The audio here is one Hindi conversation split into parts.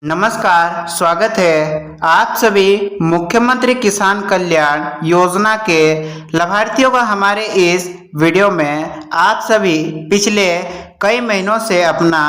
नमस्कार, स्वागत है आप सभी मुख्यमंत्री किसान कल्याण योजना के लाभार्थियों का हमारे इस वीडियो में। आप सभी पिछले कई महीनों से अपना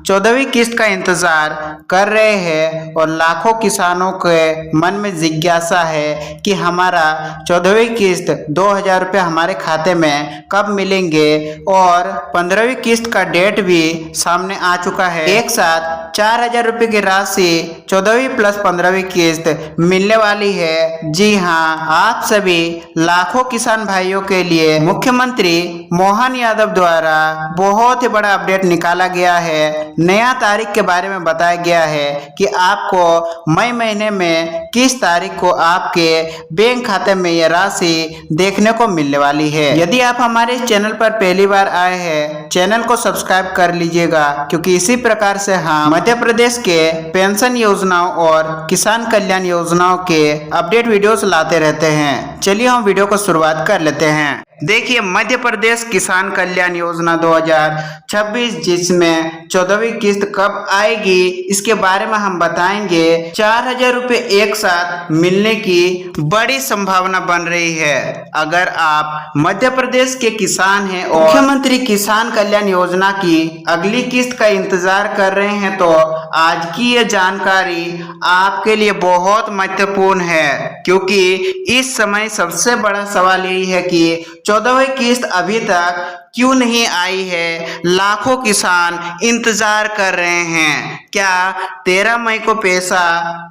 14वीं किस्त का इंतजार कर रहे हैं और लाखों किसानों के मन में जिज्ञासा है कि हमारा 14वीं किस्त 2000 रुपये हमारे खाते में कब मिलेंगे। और 15वीं किस्त का डेट भी सामने आ चुका है। एक साथ 4000 रुपये की राशि 14वीं प्लस 15वीं किस्त मिलने वाली है। जी हाँ, आप सभी लाखों किसान भाइयों के लिए मुख्यमंत्री मोहन यादव द्वारा बहुत ही बड़ा अपडेट निकाला गया है। नया तारीख के बारे में बताया गया है कि आपको मई महीने में किस तारीख को आपके बैंक खाते में यह राशि देखने को मिलने वाली है। यदि आप हमारे इस चैनल पर पहली बार आए हैं, चैनल को सब्सक्राइब कर लीजिएगा, क्योंकि इसी प्रकार से हम मध्य प्रदेश के पेंशन योजनाओं और किसान कल्याण योजनाओं के अपडेट वीडियोस लाते रहते हैं। चलिए हम वीडियो को शुरुआत कर लेते हैं। देखिए, मध्य प्रदेश किसान कल्याण योजना 2026 जिसमें 14वीं किस्त कब आएगी इसके बारे में हम बताएंगे। 4000 रुपये एक साथ मिलने की बड़ी संभावना बन रही है। अगर आप मध्य प्रदेश के किसान हैं और मुख्यमंत्री किसान कल्याण योजना की अगली किस्त का इंतजार कर रहे हैं, तो आज की यह जानकारी आपके लिए बहुत महत्वपूर्ण है, क्योंकि इस समय सबसे बड़ा सवाल यही है कि 14वीं किस्त अभी तक क्यों नहीं आई है। लाखों किसान इंतजार कर रहे हैं। क्या 13 मई को पैसा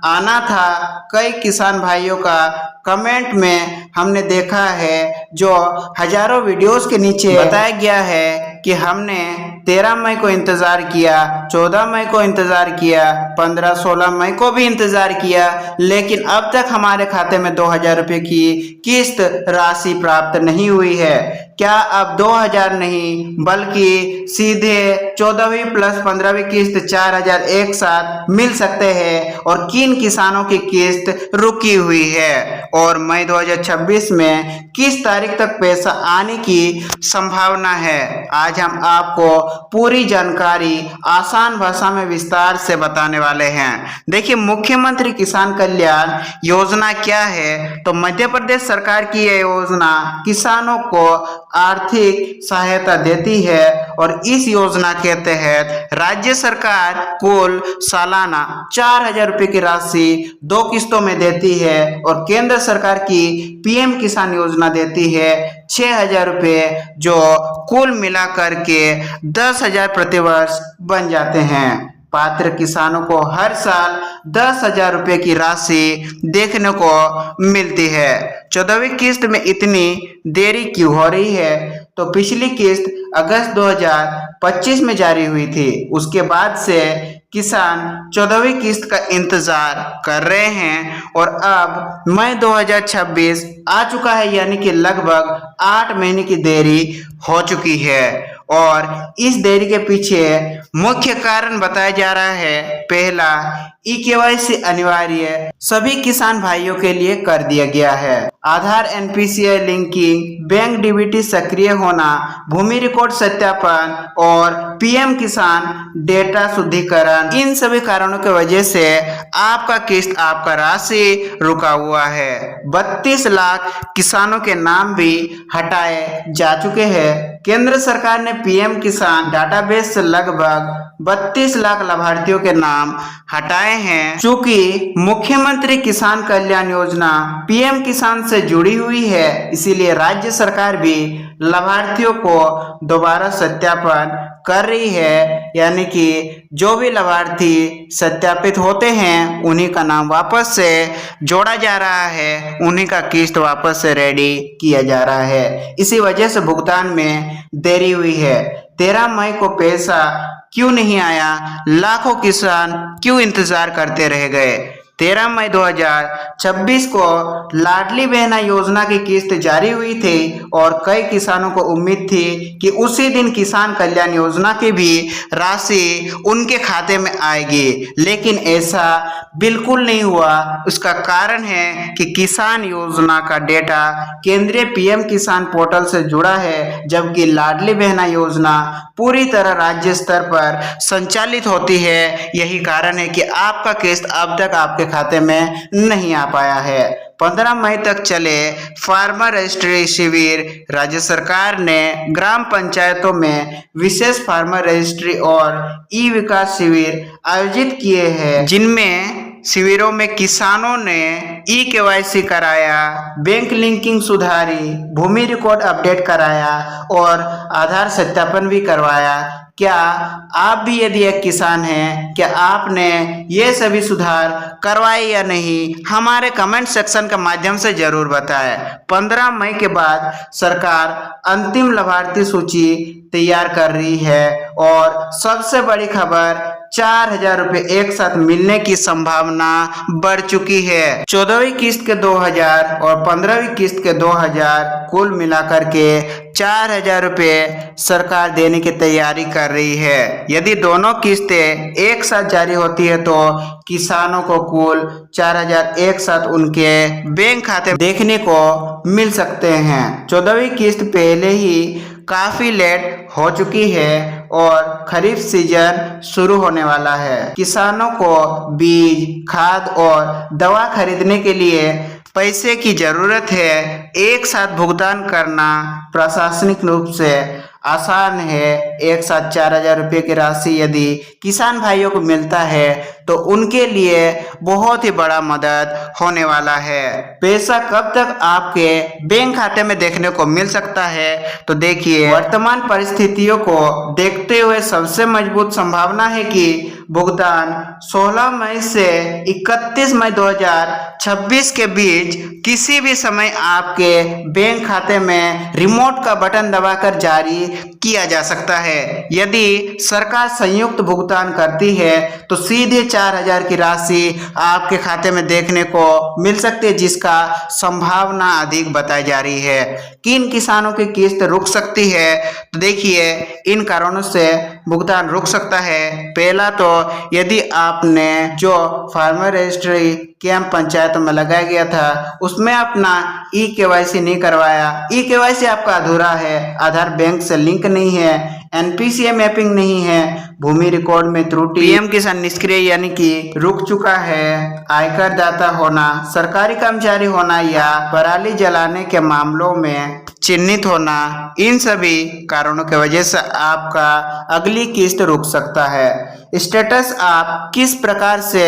आना था? कई किसान भाइयों का कमेंट में हमने देखा है, जो हजारों वीडियोस के नीचे बताया गया है कि हमने 13 मई को इंतजार किया, 14 मई को इंतजार किया, 15-16 मई को भी इंतजार किया, लेकिन अब तक हमारे खाते में 2000 रुपये की किस्त राशि प्राप्त नहीं हुई है। क्या अब 2000 नहीं बल्कि सीधे 14वीं प्लस 15वीं किस्त 4000 एक साथ मिल सकते हैं? और किन किसानों की किस्त रुकी हुई है और मई 2026 में किस तारीख तक पैसा आने की संभावना है? आज हम आपको पूरी जानकारी आसान भाषा में विस्तार से बताने वाले हैं। देखिए, मुख्यमंत्री किसान कल्याण योजना क्या है? तो मध्य प्रदेश सरकार की यह योजना किसानों को आर्थिक सहायता देती है और इस योजना के तहत राज्य सरकार कुल सालाना 4000 रुपये की राशि 2 किस्तों में देती है और केंद्र सरकार की पीएम किसान योजना देती है 6000 रुपये, जो कुल मिलाकर के 10,000 प्रतिवर्ष बन जाते हैं। पात्र किसानों को हर साल 10,000 रुपये की राशि देखने को मिलती है। 14वीं किस्त में इतनी देरी क्यों हो रही है? तो पिछली किस्त अगस्त 2025 में जारी हुई थी। उसके बाद से किसान 14वीं किस्त का इंतजार कर रहे हैं और अब मई 2026 आ चुका है, यानी कि लगभग 8 महीने की देरी हो चुकी है। और इस देरी के पीछे मुख्य कारण बताया जा रहा है। पहला, ई-केवाईसी अनिवार्य सभी किसान भाइयों के लिए कर दिया गया है। आधार एनपीसीआई लिंकिंग, बैंक डीबीटी सक्रिय होना, भूमि रिकॉर्ड सत्यापन और पीएम किसान डेटा शुद्धिकरण, इन सभी कारणों की वजह से आपका किस्त, आपका राशि रुका हुआ है। 32 लाख किसानों के नाम भी हटाए जा चुके हैं। केंद्र सरकार ने पीएम किसान डाटाबेस से लगभग 32 लाख लाभार्थियों के नाम हटाए हैं। चूंकि मुख्यमंत्री किसान कल्याण योजना पीएम किसान से जुड़ी हुई है, इसीलिए राज्य सरकार भी लाभार्थियों को दोबारा सत्यापन कर रही है, यानी कि जो भी लाभार्थी सत्यापित होते हैं उन्हीं का नाम वापस से जोड़ा जा रहा है, उन्हीं का किस्त वापस से रेडी किया जा रहा है। इसी वजह से भुगतान में देरी हुई है। 13 मई को पैसा क्यों नहीं आया? लाखों किसान क्यों इंतजार करते रह गए? 13 मई 2026 को लाडली बहना योजना की किस्त जारी हुई थी और कई किसानों को उम्मीद थी कि उसी दिन किसान कल्याण योजना की भी राशि उनके खाते में आएगी, लेकिन ऐसा बिल्कुल नहीं हुआ। उसका कारण है कि किसान योजना का डेटा केंद्रीय पीएम किसान पोर्टल से जुड़ा है, जबकि लाडली बहना योजना पूरी तरह राज्य स्तर पर संचालित होती है। यही कारण है कि आपका किस्त अब तक आपके खाते में नहीं आ पाया है। 15 मई तक चले फार्मर रजिस्ट्री शिविर राज्य सरकार ने ग्राम पंचायतों में विशेष फार्मर रजिस्ट्री और ई विकास शिविर आयोजित किए हैं, जिनमें शिविरों में किसानों ने ई-केवाईसी कराया, बैंक लिंकिंग सुधारी, भूमि रिकॉर्ड अपडेट कराया और आधार सत्यापन भी करवाया। क्या आप भी यदि एक किसान हैं, क्या आपने ये सभी सुधार करवाए या नहीं, हमारे कमेंट सेक्शन के माध्यम से जरूर बताएं। 15 मई के बाद सरकार अंतिम लाभार्थी सूची तैयार कर रही है और सबसे बड़ी खबर 4,000 रुपये एक साथ मिलने की संभावना बढ़ चुकी है। 14वीं किस्त के 2,000 और 15वीं किस्त के 2,000 कुल मिलाकर के 4,000 रुपये सरकार देने की तैयारी कर रही है। यदि दोनों किस्तें एक साथ जारी होती है तो किसानों को कुल 4,000 एक साथ उनके बैंक खाते में देखने को मिल सकते हैं। 14वीं किस्त पहले ही काफी लेट हो चुकी है और खरीफ सीजन शुरू होने वाला है। किसानों को बीज, खाद और दवा खरीदने के लिए पैसे की जरूरत है। एक साथ भुगतान करना प्रशासनिक रूप से आसान है। एक साथ 4,000 रुपये की राशि यदि किसान भाइयों को मिलता है तो उनके लिए बहुत ही बड़ा मदद होने वाला है। पैसा कब तक आपके बैंक खाते में देखने को मिल सकता है, तो देखिए, वर्तमान परिस्थितियों को देखते हुए सबसे मजबूत संभावना है कि भुगतान 16 मई से 31 मई 2026 के बीच किसी भी समय आपके बैंक खाते में रिमोट का बटन दबाकर जारी किया जा सकता है। यदि सरकार संयुक्त भुगतान करती है तो सीधे 4,000 की राशि आपके खाते में देखने को मिल सकती है, जिसका संभावना अधिक बताई जा रही है। किन किसानों की किस्त रुक सकती है, तो देखिए, इन कारणों से भुगतान रुक सकता है। पहला तो यदि आपने जो फार्मर रजिस्ट्री कैंप पंचायतों में लगाया गया था उसमें अपना ई-केवाईसी नहीं करवाया, ई-केवाईसी आपका अधूरा है, आधार बैंक से लिंक नहीं है, एनपीसीए मैपिंग नहीं है, भूमि रिकॉर्ड में त्रुटि, पीएम किसान निष्क्रिय यानी कि रुक चुका है, आयकर दाता होना, सरकारी कर्मचारी होना या पराली जलाने के मामलों में चिन्हित होना, इन सभी कारणों की वजह से आपका अगली किस्त रुक सकता है। स्टेटस आप किस प्रकार से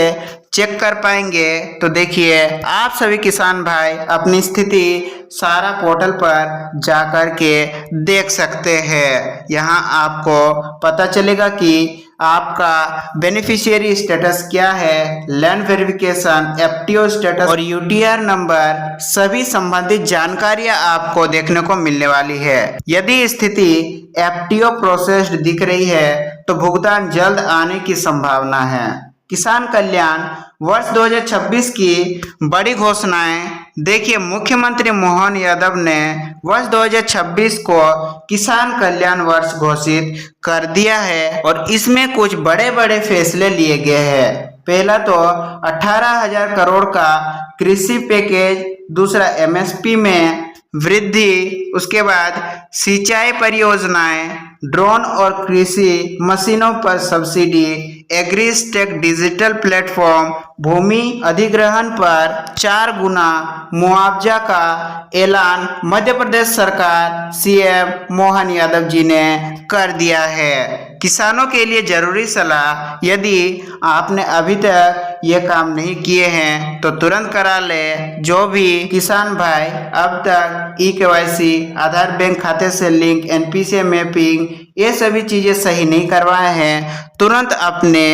चेक कर पाएंगे, तो देखिए, आप सभी किसान भाई अपनी स्थिति सारा पोर्टल पर जाकर के देख सकते हैं। यहाँ आपको पता चलेगा कि आपका बेनिफिशियरी स्टेटस क्या है, लैंड वेरिफिकेशन, एफटीओ स्टेटस और यूटीआर नंबर, सभी संबंधित जानकारियां आपको देखने को मिलने वाली है। यदि स्थिति एफटीओ प्रोसेस्ड दिख रही है तो भुगतान जल्द आने की संभावना है। किसान कल्याण वर्ष 2026 की बड़ी घोषणाएं, देखिए, मुख्यमंत्री मोहन यादव ने वर्ष 2026 को किसान कल्याण वर्ष घोषित कर दिया है और इसमें कुछ बड़े बड़े फैसले लिए गए हैं। पहला तो 18,000 करोड़ का कृषि पैकेज, दूसरा एमएसपी में वृद्धि, उसके बाद सिंचाई परियोजनाएं, ड्रोन और कृषि मशीनों पर सब्सिडी, एग्रीस्टेक डिजिटल प्लेटफॉर्म, भूमि अधिग्रहण पर 4 गुना मुआवजा का ऐलान मध्य प्रदेश सरकार सीएम मोहन यादव जी ने कर दिया है। किसानों के लिए जरूरी सलाह, यदि आपने अभी तक ये काम नहीं किए हैं तो तुरंत करा ले। जो भी किसान भाई अब तक ई-केवाईसी, आधार बैंक खाते से लिंक, एनपीसीए मैपिंग, ये सभी चीज़ें सही नहीं करवाए हैं, तुरंत अपने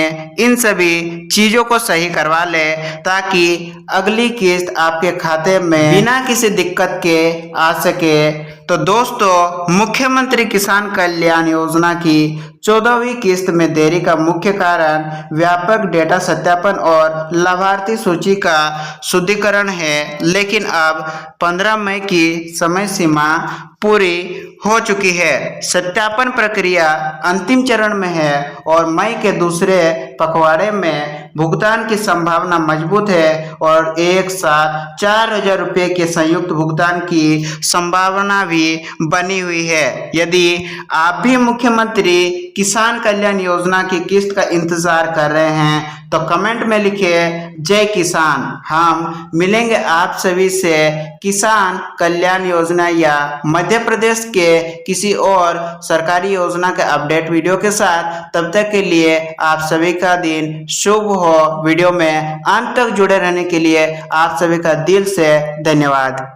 इन सभी चीज़ों को सही करवा ले, ताकि अगली किस्त आपके खाते में बिना किसी दिक्कत के आ सके। तो दोस्तों, मुख्यमंत्री किसान कल्याण योजना की 14वीं किस्त में देरी का मुख्य कारण व्यापक डेटा सत्यापन और लाभार्थी सूची का शुद्धिकरण है, लेकिन अब 15 मई की समय सीमा पूरी हो चुकी है। सत्यापन प्रक्रिया अंतिम चरण में है और मई के दूसरे पखवाड़े में भुगतान की संभावना मजबूत है और एक साथ 4,000 रुपये के संयुक्त भुगतान की संभावना भी बनी हुई है। यदि आप भी मुख्यमंत्री किसान कल्याण योजना की किस्त का इंतजार कर रहे हैं तो कमेंट में लिखिए जय किसान। हम मिलेंगे आप सभी से किसान कल्याण योजना या मध्य प्रदेश के किसी और सरकारी योजना के अपडेट वीडियो के साथ। तब तक के लिए आप सभी का दिन शुभ हो। वीडियो में अंत तक जुड़े रहने के लिए आप सभी का दिल से धन्यवाद।